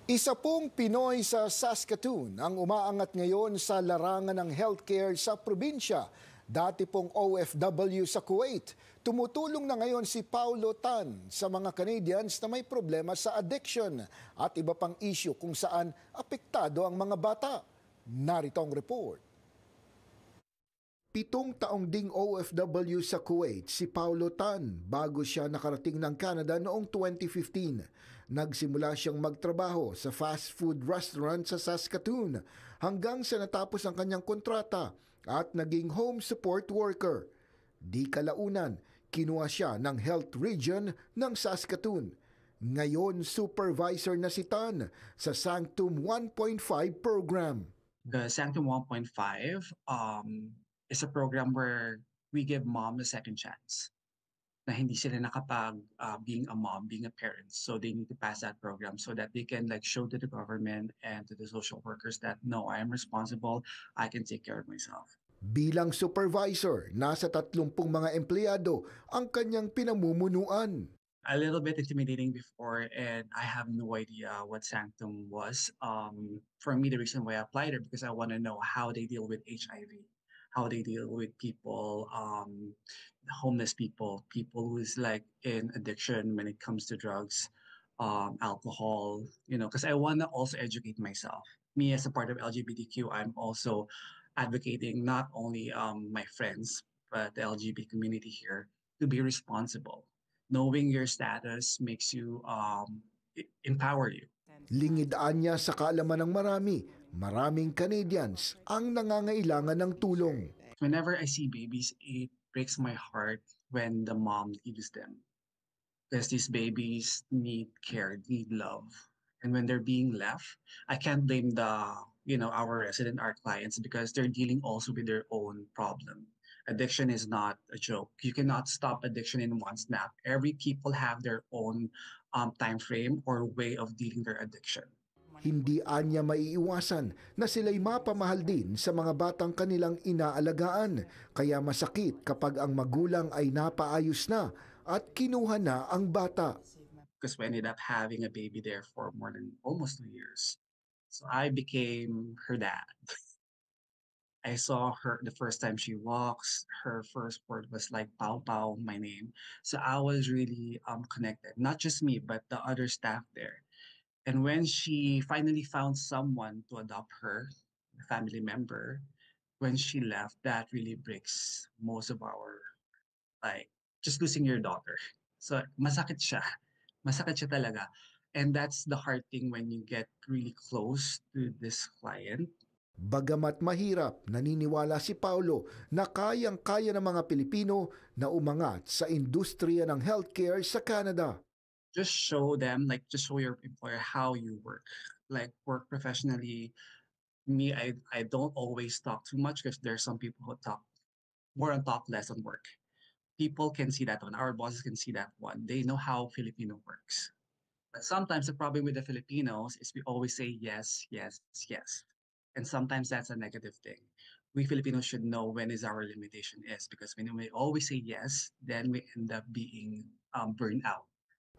Isa pong Pinoy sa Saskatoon ang umaangat ngayon sa larangan ng healthcare sa probinsya. Dati pong OFW sa Kuwait. Tumutulong na ngayon si Paulo Tan sa mga Canadians na may problema sa addiction at iba pang issue kung saan apektado ang mga bata. Narito ang report. 7 taong ding OFW sa Kuwait si Paulo Tan bago siya nakarating ng Canada noong 2015. Nagsimula siyang magtrabaho sa fast food restaurant sa Saskatoon hanggang sa natapos ang kanyang kontrata at naging home support worker. Di kalaunan, kinuha siya ng health region ng Saskatoon. Ngayon, supervisor na si Tan sa Sanctum 1.5 program. The Sanctum 1.5 is a program where we give mom a second chance na hindi sila nakapag being a mom, being a parent. So they need to pass that program so that they can show to the government and to the social workers that no, I am responsible, I can take care of myself. Bilang supervisor, nasa 30 mga empleyado ang kanyang pinamumunuan. A little bit intimidating before, and I have no idea what Sanctum was. For me, the reason why I applied it because I want to know how they deal with HIV. How they deal with people, homeless people who's in addiction when it comes to drugs, alcohol, because I want to also educate myself. Me as a part of LGBTQ, I'm also advocating not only my friends, but the LGBT community here to be responsible. Knowing your status makes you, empower you. Lingidaan niya sa kaalaman ng maraming Canadians ang nangangailangan ng tulong. Whenever I see babies, it breaks my heart when the mom leaves them. Because these babies need care, need love. And when they're being left, I can't blame our our clients because they're dealing also with their own problem. Addiction is not a joke. You cannot stop addiction in one snap. Every people have their own time frame or way of dealing their addiction. Hindi anya maiiwasan na sila'y mapamahal din sa mga batang kanilang inaalagaan. Kaya masakit kapag ang magulang ay napaayos na at kinuha na ang bata. Because we ended up having a baby there for more than almost 2 years. So I became her dad. I saw her the first time she walks. Her first word was like "Pau Pau," my name. So I was really connected. Not just me, but the other staff there. And when she finally found someone to adopt her, a family member, when she left, that really breaks most of our, just losing your daughter. So masakit siya. Masakit siya talaga. And that's the hard thing when you get really close to this client. Bagamat mahirap, naniniwala si Paulo na kayang-kaya ng mga Pilipino na umangat sa industriya ng healthcare sa Canada. Just show them, just show your employer how you work. Work professionally. Me, I don't always talk too much because there's some people who talk more and talk less on work. People can see that one. Our bosses can see that one. They know how Filipino works. But sometimes the problem with the Filipinos is we always say yes, yes, yes. And sometimes that's a negative thing. We Filipinos should know when is our limitation is because when we always say yes, then we end up being burned out.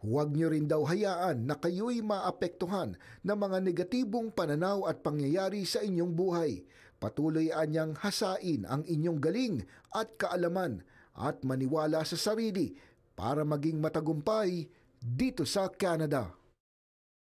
Huwag niyo rin daw hayaan na kayo'y maapektuhan ng mga negatibong pananaw at pangyayari sa inyong buhay. Patuloy anyang hasain ang inyong galing at kaalaman at maniwala sa sarili para maging matagumpay dito sa Canada.